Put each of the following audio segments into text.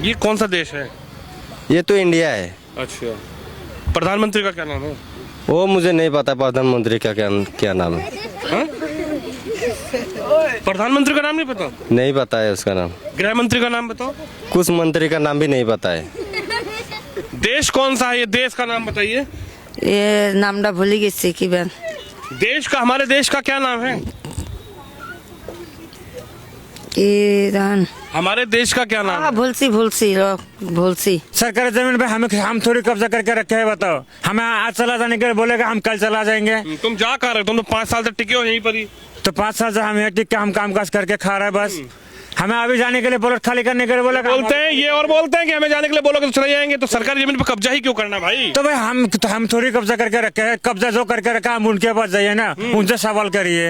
ये कौन सा देश है? ये तो इंडिया है। अच्छा, प्रधानमंत्री का क्या नाम है? वो मुझे नहीं पता प्रधानमंत्री का क्या नाम है। हाँ? प्रधानमंत्री का नाम नहीं पता? नहीं पता है उसका नाम। गृह मंत्री का नाम बताओ। कुछ मंत्री का नाम भी नहीं पता है। देश कौन सा है? ये देश का नाम बताइए। ये नामटा भूल गई कि बहन। देश का, हमारे देश का क्या नाम है? ईरान। हमारे देश का क्या नाम है? भूलसी। सरकारी जमीन पे हम थोड़ी कब्जा करके रखे हैं, बताओ। हमें आज चला जाने के लिए बोलेगा, हम कल चला जाएंगे। तुम जा कर रहे हो? तुम तो 5 साल तक टिके हो यहीं पर ही। तो 5 साल से हम यहाँ टिक के हम काम काज करके खा रहे हैं बस। हमें अभी जाने के लिए प्लॉट खाली करने के लिए बोलेगा। बोलते हैं ये और बोलते हैं कि हमें जाने के लिए बोलोगे तो चले जाएंगे। तो सरकारी जमीन पे कब्जा ही क्यों करना भाई? तो भाई हम थोड़ी कब्जा करके रखे हैं। कब्जा जो करके रखा हम उनके पास जाइए ना, उनसे सवाल करिए।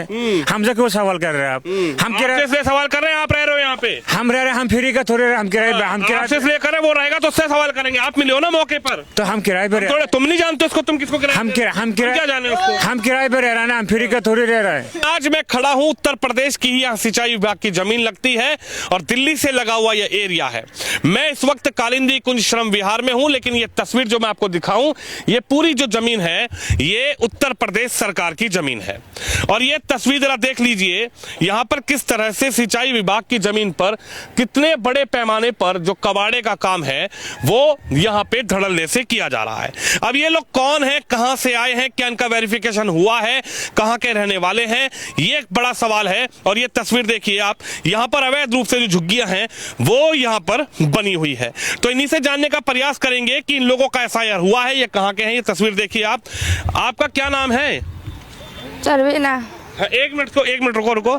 हमसे क्यों सवाल कर रहे हैं आप? हम किराए सवाल कर रहे हैं? आप रह रहे हो यहाँ पे? हम रह रहे हैं, हम फ्री का थोड़े हम किराए आपसे इसलिए कर रहे हैं, वो रहेगा तो उससे सवाल करेंगे। आप मिले हो ना मौके पर, तो हम किराए पे थोड़े तुम नहीं जानते उसको, तुम किसको किराए? हम क्या जाने उसको? हम किराए पे रह रहे हैं ना, हम फ्री का थोड़ी रह रहे हैं। आज मैं खड़ा हूँ उत्तर प्रदेश की, यहाँ सिंचाई विभाग की जमीन लगती है और दिल्ली से लगा हुआ यह एरिया है। मैं इस वक्त कालिंदी कुंज श्रम विहार में हूं, लेकिन ये तस्वीर जो मैं आपको दिखाऊं, ये पूरी जो जमीन है ये उत्तर प्रदेश सरकार की जमीन है। और ये तस्वीर जरा देख लीजिए, यहां पर किस तरह से सिंचाई विभाग की जमीन पर कितने बड़े पैमाने पर जो कबाड़े का काम है वो यहां पे धड़ल्ले से किया जा रहा है। अब ये लोग कौन है, कहां से आए हैं, क्या इनका वेरिफिकेशन हुआ है, कहां के रहने वाले हैं, ये एक बड़ा सवाल है। और ये तस्वीर देखिए आप, यहां पर अवैध रूप से जो झुग्गियां हैं वो यहां पर बनी हुई है। तो इन्हीं से जानने का प्रयास करेंगे कि इन लोगों का एफआईआर हुआ है, ये कहां के हैं। ये तस्वीर देखिए आप। आपका क्या नाम है? चरवीना। एक मिनट रुको।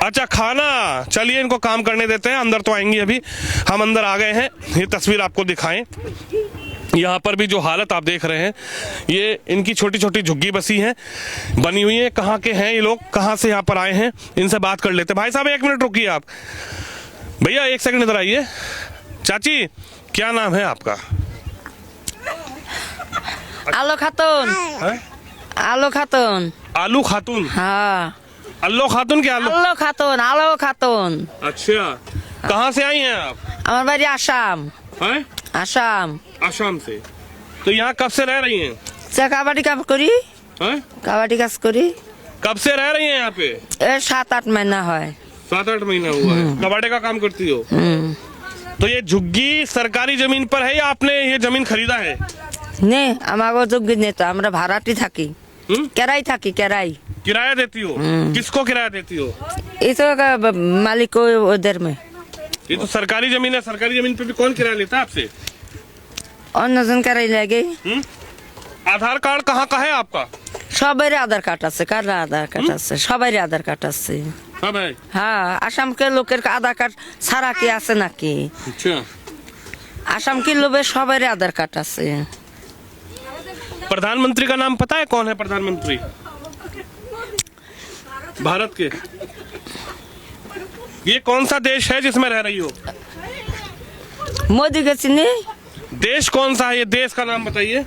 अच्छा, खाना, चलिए इनको काम करने देते हैं। अंदर तो आएंगी, अभी हम अंदर आ गए हैं। ये तस्वीर आपको दिखाएं। यहाँ पर भी जो हालत आप देख रहे हैं, ये इनकी छोटी छोटी झुग्गी बनी हुई है। कहाँ के हैं ये लोग, कहाँ से यहाँ पर आए हैं, इनसे बात कर लेते हैं। भाई साहब 1 मिनट रुकिए आप। भैया 1 सेकंड इधर आइए। चाची क्या नाम है आपका? आलो खातून। आलो खातून। आलू खातून? हाँ। अल्लो खातून क्या? आलो खातून। अच्छा, कहाँ से आई हैं आप? हमारे बारी आसाम। आसाम। आसाम से। तो यहाँ कब से रह रही हैं? कबाड़ी काम करी। कबाड़ी काज करी। कब से रह रही हैं यहाँ पे? 7-8 महीना है। 7-8 महीना हुआ है। कबाड़े का काम करती हो? तो ये झुग्गी सरकारी जमीन पर है या आपने ये जमीन खरीदा है? नहीं, हमारे झुग्गी नहीं, तो हमारा भाड़ाटी थाकी। किराई किराया देती हो? किसको किराया देती हो? इस मालिक को उधर में। ये तो सरकारी जमीन है, सरकारी जमीन पे भी कौन किराया लेता है आपसे? और नजन कराई लगे। आधार कार्ड कहाँ का है आपका? সবারই আধার কার্ড আছে, কার আধার কার্ড আছে, সবারই আধার কার্ড আছে। सब है? হ্যাঁ, আসামকে লোকের আধার কার্ড ছাড়া কি আছে নাকি? अच्छा, আসাম কি লোকের সবারই আধার কার্ড আছে। प्रधानमंत्री का नाम पता है? कौन है प्रधानमंत्री भारत के? ये कौन सा देश है जिसमें रह रही हो? মোদি গেছি নি। देश कौन सा है? ये देश का नाम बताइए।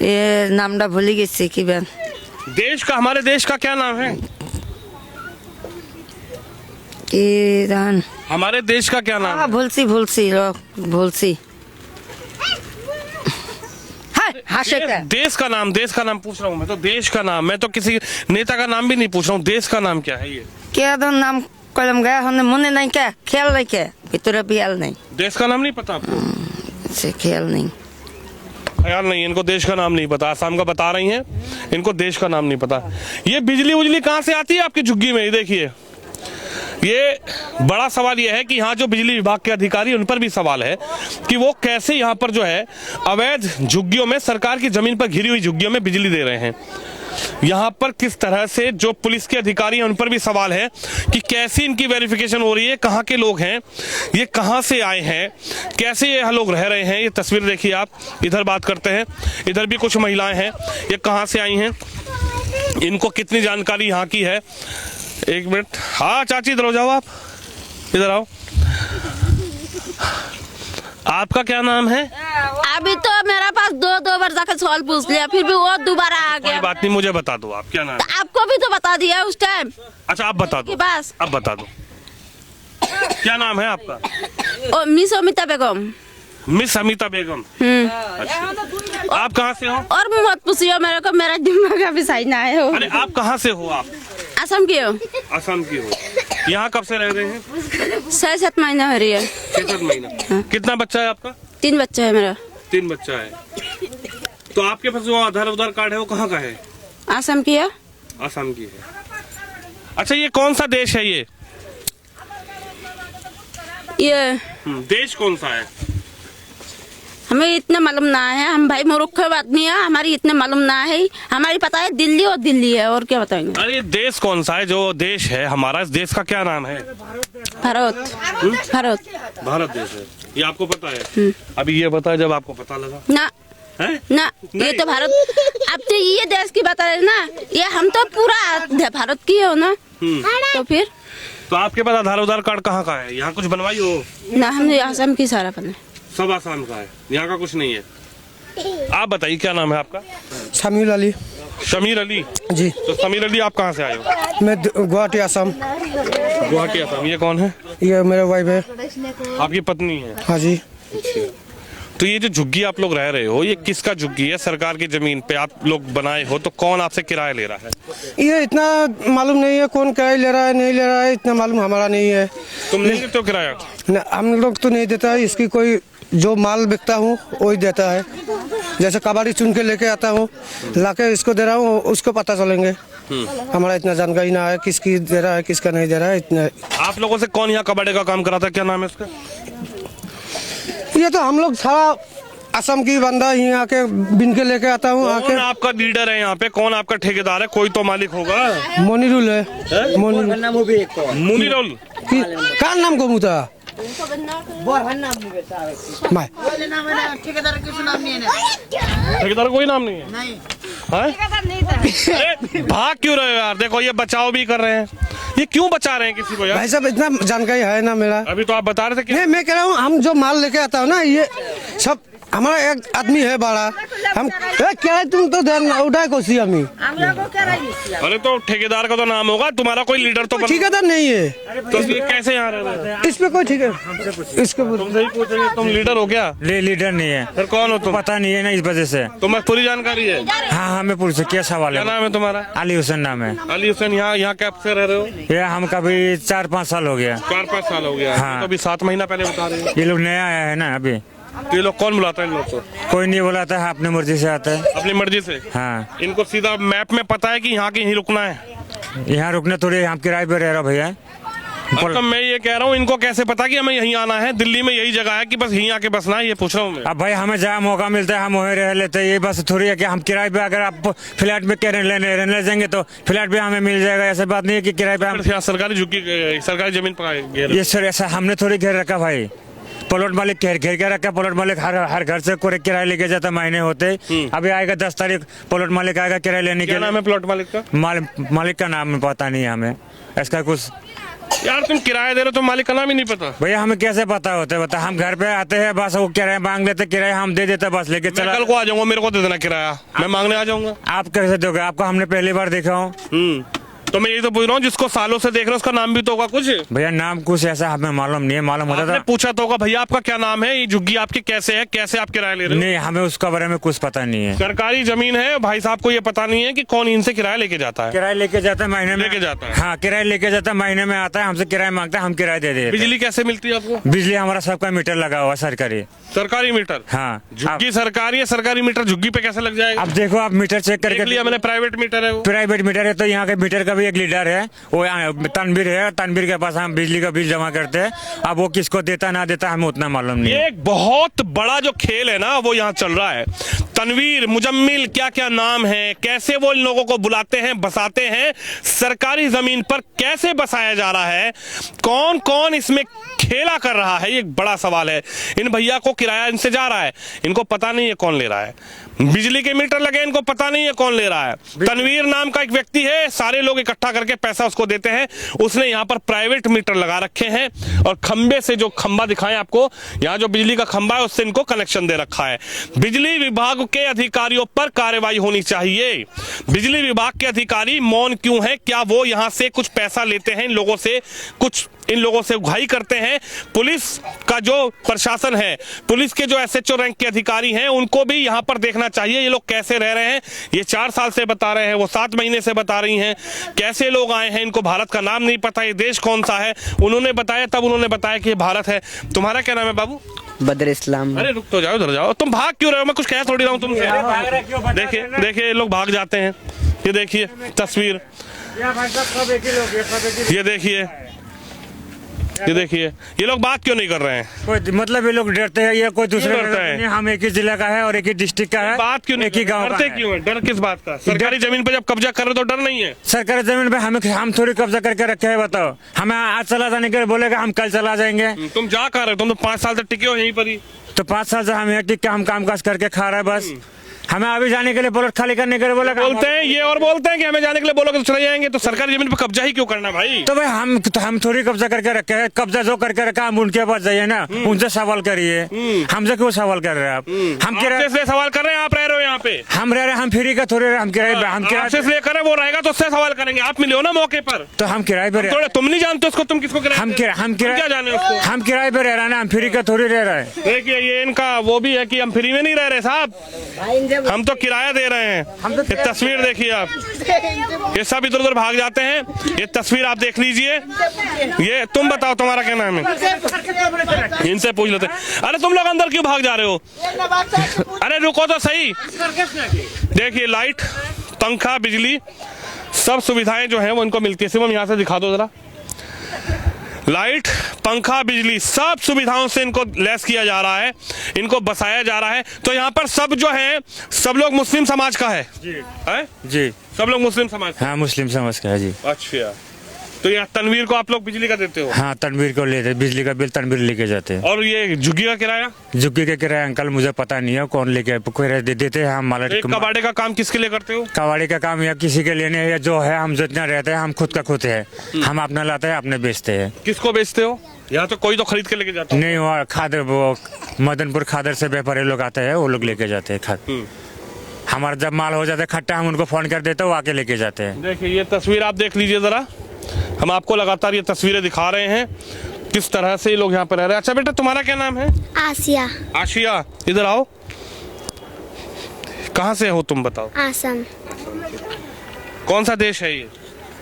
ये नामটা ভুলে গেছি কি বেন। देश का, हमारे देश का क्या नाम है? ईरान। हमारे देश का क्या नाम है? भूलसी। देश का नाम पूछ रहा हूँ मैं तो। देश का नाम, मैं तो किसी नेता का नाम भी नहीं पूछ रहा हूँ। देश का नाम क्या है ये? क्या नाम कलम गया हमने, मने नहीं क्या, ख्याल नहीं क्या, भीतर ख्याल नहीं। देश का नाम नहीं पता आपको? से ख्याल नहीं। ख्याल नहीं, इनको देश का नाम नहीं पता। आसाम का बता रही हैं, इनको देश का नाम नहीं पता। ये बिजली कहाँ से आती है आपकी झुग्गी में? ये देखिए, ये बड़ा सवाल ये है कि यहाँ जो बिजली विभाग के अधिकारी, उन पर भी सवाल है कि वो कैसे यहाँ पर जो है अवैध झुग्गियों में, सरकार की जमीन पर घिरी हुई झुग्गियों में बिजली दे रहे हैं। यहाँ पर किस तरह से जो पुलिस के अधिकारी हैं, उन पर भी सवाल है कि कैसी इनकी वेरिफिकेशन हो रही है, कहाँ के लोग हैं, ये कहाँ से आए हैं, कैसे ये लोग रह रहे हैं। ये तस्वीर देखिए आप। इधर बात करते हैं, इधर भी कुछ महिलाएं हैं, ये कहाँ से आई हैं, इनको कितनी जानकारी यहाँ की है। 1 मिनट। हाँ चाची, इधर हो जाओ, आप इधर आओ। आपका क्या नाम है? अभी तो मेरा पास दो बार जाकर सवाल पूछ लिया, फिर भी वो दोबारा आ गया। कोई बात नहीं, मुझे बता दो आप क्या नाम है? आपको भी तो बता दिया उस टाइम। अच्छा, आप बता दो, बस अब बता दो क्या नाम है आपका? ओ मिस अमिता बेगम। मिस अमिता बेगम। अच्छा। आप कहाँ से हो? और मत पूछिए मेरे को, मेरा दिमाग अभी सही ना है। अरे आप कहाँ से हो? आप असम की हो। असम की हो। यहाँ कब से रह रहे हैं? 6-7 महीना हो रही है। 6-7 महीना। कितना बच्चा है आपका? 3 बच्चे है मेरा। 3 बच्चा है। तो आपके पास जो आधार कार्ड है वो कहाँ का है? असम की है। असम की है। अच्छा, ये कौन सा देश है ये? देश कौन सा है? हमें इतना मालूम ना है, हम भाई मूर्ख आदमी है, हमारी इतना मालूम ना है। हमारी पता है दिल्ली और दिल्ली है, और क्या बताएंगे। अरे देश कौन सा है? जो देश है हमारा, इस देश का क्या नाम है? भारत। भारत। भारत देश है, ये आपको पता है? अभी ये बता, जब आपको पता लगा ना है? ना, ये तो भारत, अब तो ये देश की बता रहे ना, ये हम तो पूरा भारत की हो ना। तो फिर तो आपके पास आधार कार्ड कहाँ का है? यहाँ कुछ बनवाई हो? ना, हमने असम की सारा बने। सब आसाम का है, यहाँ का कुछ नहीं है। आप बताइए क्या नाम है आपका? शमीर अली। शमीर अली जी। तो शमीर अली, आप कहाँ से आए हो? मैं गुवाहाटी असम। गुवाहाटी असम। ये कौन है? ये मेरे वाइफ है। आपकी पत्नी है? हाँ जी। तो ये जो झुग्गी आप लोग रह रहे हो, ये किसका झुग्गी है? सरकार की जमीन पे आप लोग बनाए हो, तो कौन आपसे किराया ले रहा है? ये इतना मालूम नहीं है कौन किराया ले रहा है नहीं ले रहा है, इतना मालूम हमारा नहीं है। तुम नहीं देते हो किराया? न, हम लोग तो नहीं देता है। इसकी कोई जो माल बिकता हूँ वही देता है। जैसे कबाड़ी चुन के लेके आता हूँ, लाके इसको दे रहा हूँ, उसको पता चलेंगे। हमारा इतना जानकारी ना है किसकी दे रहा है किसका नहीं दे रहा है, इतना। आप लोगों से कौन यहाँ कबाड़ी का काम कराता है? क्या नाम है उसका? ये तो हम लोग सारा असम की बंदा यहाँ आके बिन के लेके आता हूँ। कौन आपका लीडर है यहाँ पे? कौन आपका ठेकेदार है? कोई तो मालिक होगा। मोनिरुल है। मुनीरुल। का नाम को मुता ठेकेदार कोई नाम नहीं है? नहीं। अरे भाग क्यों रहे हो यार? देखो ये बचाव भी कर रहे हैं। ये क्यों बचा रहे हैं किसी को यार? भाई साहब इतना जानकारी है ना मेरा। अभी तो आप बता रहे थे कि नहीं, मैं कह रहा हूँ हम जो माल लेके आता हूँ ना, ये सब हमारा एक आदमी है बड़ा। हम क्या है, तुम तो ध्यान उठाए कोसी हमी। अरे तो ठेकेदार का तो नाम होगा, तुम्हारा कोई लीडर तो ठेकेदार नहीं है। तो ये कैसे यहाँ रह रहे हैं? इस पे कोई ठीक है, इसको तुमसे ही पूछेंगे, तुम लीडर हो क्या? लीडर नहीं है। फिर कौन हो तुम? पता नहीं है ना, इस वजह से। तुम्हें पूरी जानकारी है? हाँ, हमें पूछ क्या सवाल क्या है? नाम है तुम्हारा? अली हुसैन नाम है। अली हुसैन। यहाँ कब से रह रहे हो? ये हम कभी 4-5 साल हो गया। 4-5 साल हो गया। हाँ। तो अभी 7 महीना पहले बता रहे हो। ये लोग नया आया है ना अभी। तो ये लोग कौन बुलाता है इन लोग को? कोई नहीं बुलाता है, अपनी मर्जी से आता है। अपनी मर्जी से? हाँ। इनको सीधा मैप में पता है कि यहाँ कहीं रुकना है? यहाँ रुकने थोड़े, हम किराए पे रह रहा भैया। तो मैं ये कह रहा हूँ, इनको कैसे पता कि हमें यहीं आना है? दिल्ली में यही जगह है कि बस यहीं आके बसना है? ये पूछ रहा हूँ मैं। अब भाई हमें जहाँ मौका मिलता है हम वहीं रह लेते हैं। ये बस थोड़ी है कि हम किराए पे, अगर आप फ्लैट में रहने जाएंगे तो फ्लैट भी हमें मिल जाएगा। ऐसा बात नहीं है कि किराए पे हम। यहाँ सरकारी झुग्गी, सरकारी जमीन पर ये सर ऐसा हमने थोड़ी घेर रखा भाई। प्लॉट मालिक घेर के रखा। प्लॉट मालिक हर घर से कोई किराया लेके जाता, महीने होते। अभी आएगा 10 तारीख, प्लॉट मालिक आएगा किराया लेने के क्या नाम है प्लॉट मालिक का? मालिक का नाम पता नहीं है हमें, इसका कुछ। यार तुम किराया दे रहे हो तो मालिक का नाम ही नहीं पता? भैया हमें कैसे पता होता है? बता, हम घर पे आते हैं बस, वो किराया मांग लेते, किराया हम दे देते, बस लेके चला। कल को आ जाऊंगा, मेरे को दे देना किराया, मैं मांगने आ जाऊंगा। आप कैसे दोगे? आपको हमने पहली बार देखा हूँ। तो मैं यही तो पूछ रहा हूँ, जिसको सालों से देख रहा हूँ उसका नाम भी तो होगा कुछ? भैया नाम कुछ ऐसा हमें मालूम नहीं है। मालूम होता था पूछा तो होगा, भैया आपका क्या नाम है? ये झुग्गी आपकी कैसे है? कैसे आप किराया ले रहे हो? नहीं, हमें उसका बारे में कुछ पता नहीं है। सरकारी जमीन है, भाई साहब को ये पता नहीं है कि कौन इनसे किराया लेके जाता है? किराया लेके जाता है महीने में। लेके जाता है? हाँ, किराया लेके जाता है, महीने में आता है, हमसे किराया मांगता है, हम किराया दे देते हैं। बिजली कैसे मिलती है आपको? बिजली हमारा सबका मीटर लगा हुआ सरकारी। सरकारी मीटर? हाँ। झुग्गी सरकारी है, सरकारी मीटर झुग्गी पे कैसे लग जाएगा? अब देखो, आप मीटर चेक करके लिया मैंने, प्राइवेट मीटर है वो। प्राइवेट मीटर है तो यहाँ के मीटर का भी एक लीडर है, वो तनवीर है। तनवीर के पास हम बिजली का बिल जमा करते हैं। अब वो किसको देता ना देता हमें उतना मालूम नहीं है। एक बहुत बड़ा जो खेल है ना वो यहाँ चल रहा है। तनवीर, मुजम्मिल, क्या क्या नाम है, कैसे वो इन लोगों को बुलाते हैं, बसाते हैं, सरकारी जमीन पर कैसे बसाया जा रहा है, कौन कौन इसमें खेला कर रहा है, ये एक बड़ा सवाल है। इन भैया को किराया इनसे जा रहा है, इनको पता नहीं है कौन ले रहा है। बिजली के मीटर लगे, इनको पता नहीं है कौन ले रहा है। तनवीर नाम का एक व्यक्ति है, सारे लोग इकट्ठा करके पैसा उसको देते हैं। उसने यहाँ पर प्राइवेट मीटर लगा रखे हैं और खंबे से, जो खंबा दिखाएं आपको, यहाँ जो बिजली का खंबा है उससे इनको कनेक्शन दे रखा है। बिजली विभाग के अधिकारियों पर कार्रवाई होनी चाहिए। बिजली विभाग के अधिकारी मौन क्यों है? क्या वो यहाँ से कुछ पैसा लेते हैं इन लोगों से? कुछ इन लोगों से उगाही करते हैं। पुलिस का जो प्रशासन है, पुलिस के जो SHO रैंक के अधिकारी हैं, उनको भी यहाँ पर देखना चाहिए ये लोग कैसे रह रहे हैं। ये 4 साल से बता रहे हैं, वो 7 महीने से बता रही हैं कैसे लोग आए हैं, इनको भारत का नाम नहीं पता, ये देश कौन सा है उन्होंने बताया, तब उन्होंने बताया कि ये भारत है। तुम्हारा क्या नाम है बाबू? बदर इस्लाम। अरे रुक तो जाओ, इधर जाओ, तुम भाग क्यों रहे हो? मैं कुछ कह थोड़ी रहा हूँ तुमसे। देखिए देखिए ये लोग भाग जाते हैं। ये देखिए तस्वीर, ये देखिए, ये देखिए ये लोग बात क्यों नहीं कर रहे हैं? कोई मतलब ये लोग डरते हैं, ये कोई दूसरे क्यों डरते हैं? नहीं, हम एक ही जिला का है और एक ही डिस्ट्रिक्ट का है। बात क्यों नहीं एक ही गांव का डरते है। क्यों है? डर किस बात का? सरकारी जमीन पर जब कब्जा कर रहे तो डर नहीं है? सरकारी जमीन पे हम थोड़ी कब्जा करके रखे हैं, बताओ। हमें आज चला जाने के लिए बोलेगा, हम कल चला जाएंगे। तुम जा कर रहे हो? तुम तो 5 साल तक टिके हो यहीं पर ही। तो 5 साल से हम यहाँ टिक के हम काम काज करके खा रहे हैं बस। हमें अभी जाने के लिए प्लॉट खाली करने के लिए बोला, बोलते हैं ये और बोलते हैं कि हमें जाने के लिए बोलोगे तो चले जाएंगे। तो सरकारी जमीन पर कब्जा ही क्यों करना भाई? तो भाई हम थोड़ी कब्जा करके रखे हैं। कब्जा जो करके रखा हम उनके पास जाइए ना, उनसे सवाल करिए। हमसे क्यों सवाल कर रहे हैं आप? हम किराए इसलिए सवाल कर रहे हैं, आप रह रहे हो यहाँ पे। हम रह रहे, हम फ्री का थोड़े, हम किराए आपसे इसलिए कर रहे हैं, वो रहेगा तो उससे सवाल करेंगे। आप मिले हो ना मौके पर, तो हम किराए पे थोड़े तुम नहीं जानते उसको, तुम किसको किराए हम पे? क्या जाने उसको? हम किराए पे रह रहे हैं ना, हम फ्री का थोड़ी रह रहे हैं। देखिए ये इनका वो भी है कि हम फ्री में नहीं रह रहे साहब, हम तो किराया दे रहे हैं। ये तस्वीर देखिए आप, ये सब इधर उधर भाग जाते हैं। ये तस्वीर आप देख लीजिए। ये तुम बताओ तुम्हारा क्या नाम है? इनसे पूछ लेते हैं। अरे तुम लोग अंदर क्यों भाग जा रहे हो? अरे रुको तो सही। देखिए लाइट, पंखा, बिजली, सब सुविधाएं जो हैं वो इनको मिलती है। शिवम यहाँ से दिखा दो जरा। लाइट, पंखा, बिजली, सब सुविधाओं से इनको लैस किया जा रहा है, इनको बसाया जा रहा है। तो यहाँ पर सब जो है, सब लोग मुस्लिम समाज का है जी, सब लोग मुस्लिम समाज का? हाँ मुस्लिम समझ का है जी। अच्छा, तो ये तनवीर को आप लोग बिजली का देते हो? हाँ तनवीर को लेते, बिजली का बिल तनवीर लेके जाते हैं। और ये झुग्गी का किराया? झुग्गी के किराया अंकल मुझे पता नहीं है कौन लेके देते हैं। हम माला एक कबाड़े का काम किसके लिए करते हो? कबाड़ी का काम या किसी के लेने या जो है, हम जितना रहते हैं हम खुद का खुद है। हम अपना लाते हैं, अपने बेचते हैं। किसको बेचते हो? यहाँ तो कोई तो खरीद के लेके जाता है। नहीं, वो खादर, वो मदनपुर खादर से व्यापारी लोग आते हैं, वो लोग लेके जाते हैं खाद। हमारा जब माल हो जाता है खट्टा, हम उनको फोन कर देते हैं, वो आके लेके जाते हैं। देखिए ये तस्वीर आप देख लीजिए जरा, हम आपको लगातार ये तस्वीरें दिखा रहे हैं किस तरह से ये लोग यहाँ पर रह रहे हैं। अच्छा बेटा तुम्हारा क्या नाम है? आसिया। आशिया, इधर आओ। कहाँ से हो तुम बताओ? आसम। कौन सा देश है ये?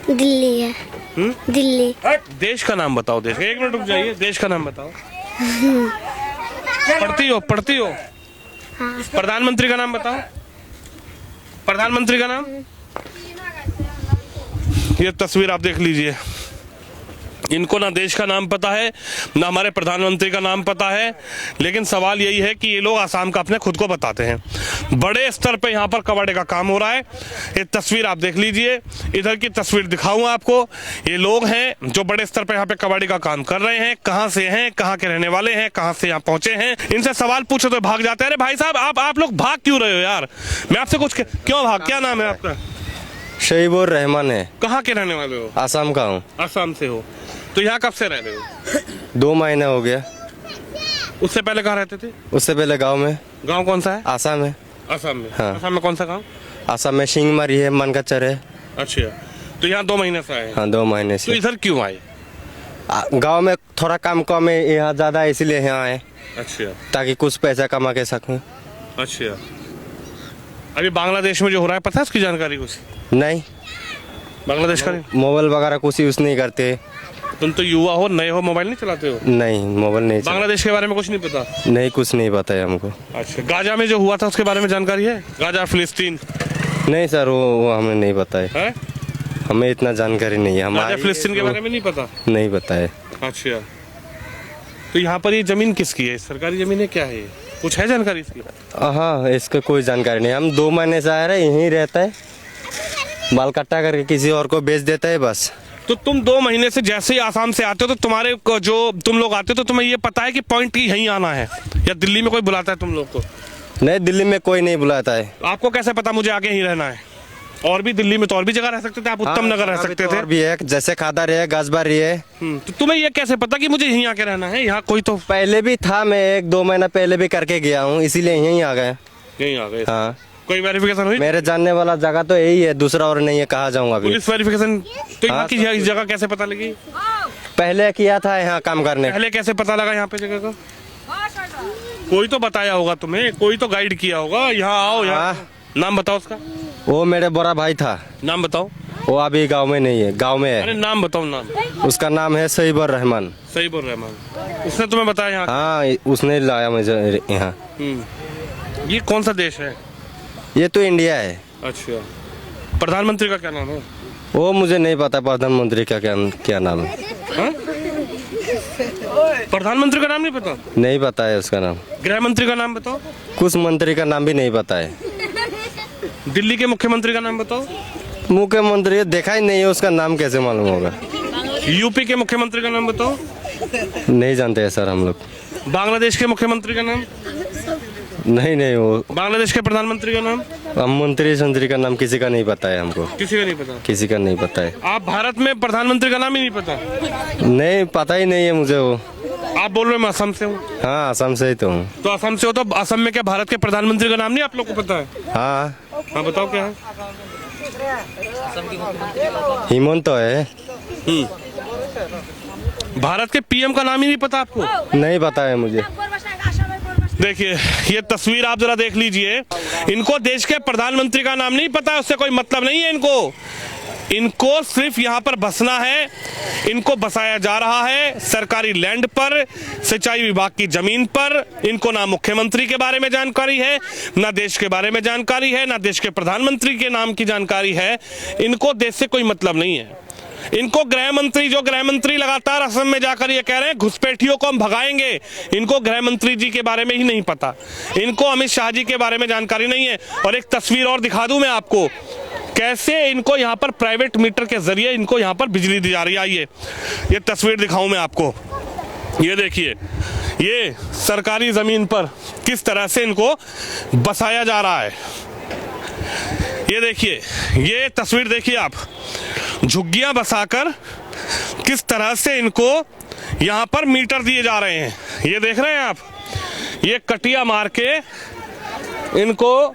दिल्ली है। दिल्ली। देश का नाम बताओ। देश, 1 मिनट रुक जाइए, देश का नाम बताओ। पढ़ती हो? हाँ। प्रधानमंत्री का नाम बताओ। प्रधानमंत्री का नाम? ये तस्वीर आप देख लीजिए। इनको ना देश का नाम पता है, ना हमारे प्रधानमंत्री का नाम पता है। लेकिन सवाल यही है कि ये लोग आसाम का अपने खुद को बताते हैं। बड़े स्तर पे यहाँ पर कबाड़े का काम हो रहा है। ये तस्वीर आप देख लीजिए, इधर की तस्वीर दिखाऊंगा आपको। ये लोग हैं जो बड़े स्तर पे यहाँ पे कबाड़ी का काम कर रहे हैं। कहाँ से हैं, कहाँ के रहने वाले हैं, कहाँ से यहाँ पहुंचे हैं, इनसे सवाल पूछो तो भाग जाते हैं। अरे भाई साहब आप लोग भाग क्यों रहे हो यार? मैं आपसे कुछ क्यों भाग? क्या नाम है आपका? शहीबुर रहमान है। कहाँ के रहने वाले हो? आसाम का हूँ। आसाम से हो? तो यहाँ कब से रह रहे हो? 2 महीने हो गया। उससे पहले कहाँ रहते थे? उससे पहले गांव में। गांव कौन सा है? आसाम है। आसाम में? हाँ। आसाम में कौन सा गांव? आसाम में सिंगमारी है, मनकाचर है। अच्छा, तो यहाँ 2 महीने से आए हैं। हाँ 2 महीने तो से। इधर क्यों आए? गांव में थोड़ा काम कम है, यहाँ ज्यादा है, इसलिए यहाँ आए, अच्छा ताकि कुछ पैसा कमा के सकूं। अच्छा। अभी बांग्लादेश में जो हो रहा है पता है उसकी जानकारी कुछ? नहीं, बांग्लादेश का नहीं? मोबाइल वगैरह कुछ यूज नहीं करते। तुम तो युवा हो, नए हो, मोबाइल नहीं चलाते हो? नहीं, मोबाइल नहीं बांग्लादेश के बारे में कुछ नहीं पता? नहीं, कुछ नहीं पता है हमको। अच्छा, गाजा में जो हुआ था उसके बारे में जानकारी है? गाजा फिलिस्तीन? नहीं सर, वो हमें नहीं पता है। है? हमें इतना जानकारी नहीं है। गाजा हमारे फिलिस्तीन के बारे में नहीं पता? नहीं पता है। अच्छा, तो यहाँ पर ये जमीन किसकी है? सरकारी जमीन है, क्या है ये? कुछ है जानकारी इसकी? हाँ, इसका कोई जानकारी नहीं। हम 2 महीने से आ रहे, यहीं रहता है, बाल कट्टा करके किसी और को बेच देता है बस। तो तुम 2 महीने से जैसे ही आसाम से आते हो तो तुम्हारे को जो तुम लोग आते हो तो तुम्हें ये पता है कि पॉइंट यहीं आना है, या दिल्ली में कोई बुलाता है तुम लोग को? नहीं, दिल्ली में कोई नहीं बुलाता है। आपको कैसे पता मुझे आगे यहीं रहना है? और भी दिल्ली में तो और भी जगह रह सकते थे आप, उत्तम नगर रह सकते थे। और भी है, जैसे खादर है, गाजबारी है। तो तुम्हें ये कैसे पता कि मुझे यहीं आके रहना है? यहाँ कोई तो पहले भी था, मैं 1-2 महीना पहले भी करके गया हूँ, इसीलिए यहीं आ गए। यहीं आ गए? हाँ, कोई वेरिफिकेशन हुई? मेरे जानने वाला जगह तो यही है, दूसरा और नहीं है, कहाँ जाऊँ अभी। Police verification? तो यहाँ की जगह कैसे पता लगी? पहले किया था यहाँ काम करने। पहले कैसे पता लगा यहाँ पे जगह का? कोई तो बताया होगा तुम्हें, कोई तो गाइड किया होगा, यहाँ आओ यहाँ। हाँ। नाम बताओ उसका, वो मेरे बड़ा भाई था। नाम बताओ। वो अभी गांव में नहीं है, गांव में अरे है। नाम बताओ, नाम। उसका नाम है सईबर रहमान। सही बोल रहे हैं, उसने तुम्हें बताया यहाँ? हाँ, उसने लाया मुझे यहाँ। ये कौन सा देश है? ये तो इंडिया है। अच्छा, प्रधानमंत्री का क्या नाम है? वो मुझे नहीं पता प्रधानमंत्री का क्या नाम है। हाँ? प्रधानमंत्री का नाम नहीं पता? नहीं पता है उसका नाम। गृह मंत्री का नाम बताओ। कुछ मंत्री का नाम भी नहीं पता है। दिल्ली के मुख्यमंत्री का नाम बताओ। मुख्यमंत्री देखा ही नहीं है, उसका नाम कैसे मालूम होगा। यूपी के मुख्यमंत्री का नाम बताओ। नहीं जानते हैं सर हम लोग। बांग्लादेश के मुख्यमंत्री का नाम? नहीं, वो बांग्लादेश के प्रधानमंत्री का नाम? हम मंत्री का नाम किसी का नहीं पता है हमको। किसी का नहीं पता? किसी का नहीं पता है। आप भारत में प्रधानमंत्री का नाम ही नहीं पता? नहीं, पता ही नहीं है मुझे वो। आप बोल रहे हो मैं असम से हूँ? हाँ, असम से ही तो हूँ। तो असम से हो तो असम में क्या भारत के प्रधानमंत्री का नाम नहीं आप लोग को पता है? हाँ, हाँ बताओ क्या है? हिमंत तो है। भारत के पीएम का नाम ही नहीं पता आपको? नहीं पता है मुझे। देखिए ये तस्वीर आप जरा देख लीजिए। इनको देश के प्रधानमंत्री का नाम नहीं पता है, उससे कोई मतलब नहीं है इनको सिर्फ यहाँ पर बसना है। इनको बसाया जा रहा है सरकारी लैंड पर, सिंचाई विभाग की जमीन पर। इनको ना मुख्यमंत्री के बारे में जानकारी है, ना देश के बारे में जानकारी है, ना देश के प्रधानमंत्री के नाम की जानकारी है। इनको देश से कोई मतलब नहीं है। इनको गृह मंत्री लगातार असम में जाकर ये कह रहे हैं घुसपैठियों को हम भगाएंगे, इनको गृह मंत्री जी के बारे में ही नहीं पता। इनको अमित शाह जी के बारे में जानकारी नहीं है। और एक तस्वीर और दिखा दूं मैं आपको, कैसे इनको यहाँ पर प्राइवेट मीटर के जरिए इनको यहाँ पर बिजली दी जा रही है। ये तस्वीर दिखाऊं मैं आपको। ये देखिए, ये सरकारी जमीन पर किस तरह से इनको बसाया जा रहा है। ये देखिए, ये तस्वीर देखिए आप, झुग्गियां बसाकर किस तरह से इनको यहाँ पर मीटर दिए जा रहे हैं। ये देख रहे हैं आप, ये कटिया मार के इनको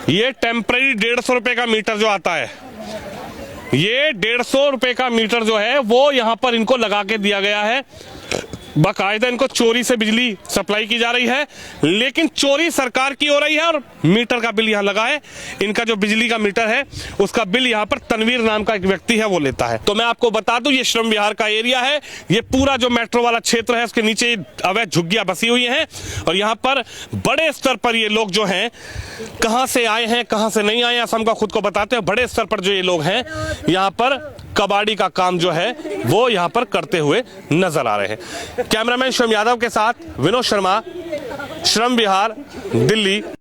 ये टेम्पररी 150 रुपए का मीटर जो आता है, ये 150 रुपए का मीटर जो है वो यहाँ पर इनको लगा के दिया गया है। बाकायदा इनको चोरी से बिजली सप्लाई की जा रही है, लेकिन चोरी सरकार की हो रही है और मीटर का बिल यहाँ लगा है। इनका जो बिजली का मीटर है उसका बिल यहाँ पर तनवीर नाम का एक व्यक्ति है वो लेता है। तो मैं आपको बता दूं, ये श्रम विहार का एरिया है। ये पूरा जो मेट्रो वाला क्षेत्र है उसके नीचे अवैध झुग्गियां बसी हुई हैं और यहाँ पर बड़े स्तर पर ये लोग जो हैं, कहाँ से आए हैं कहाँ से नहीं आए, असम का खुद को बताते हैं। बड़े स्तर पर जो ये लोग हैं यहाँ पर कबाड़ी का काम जो है वो यहाँ पर करते हुए नजर आ रहे हैं। कैमरामैन शिवम यादव के साथ विनोद शर्मा, श्रम विहार, दिल्ली।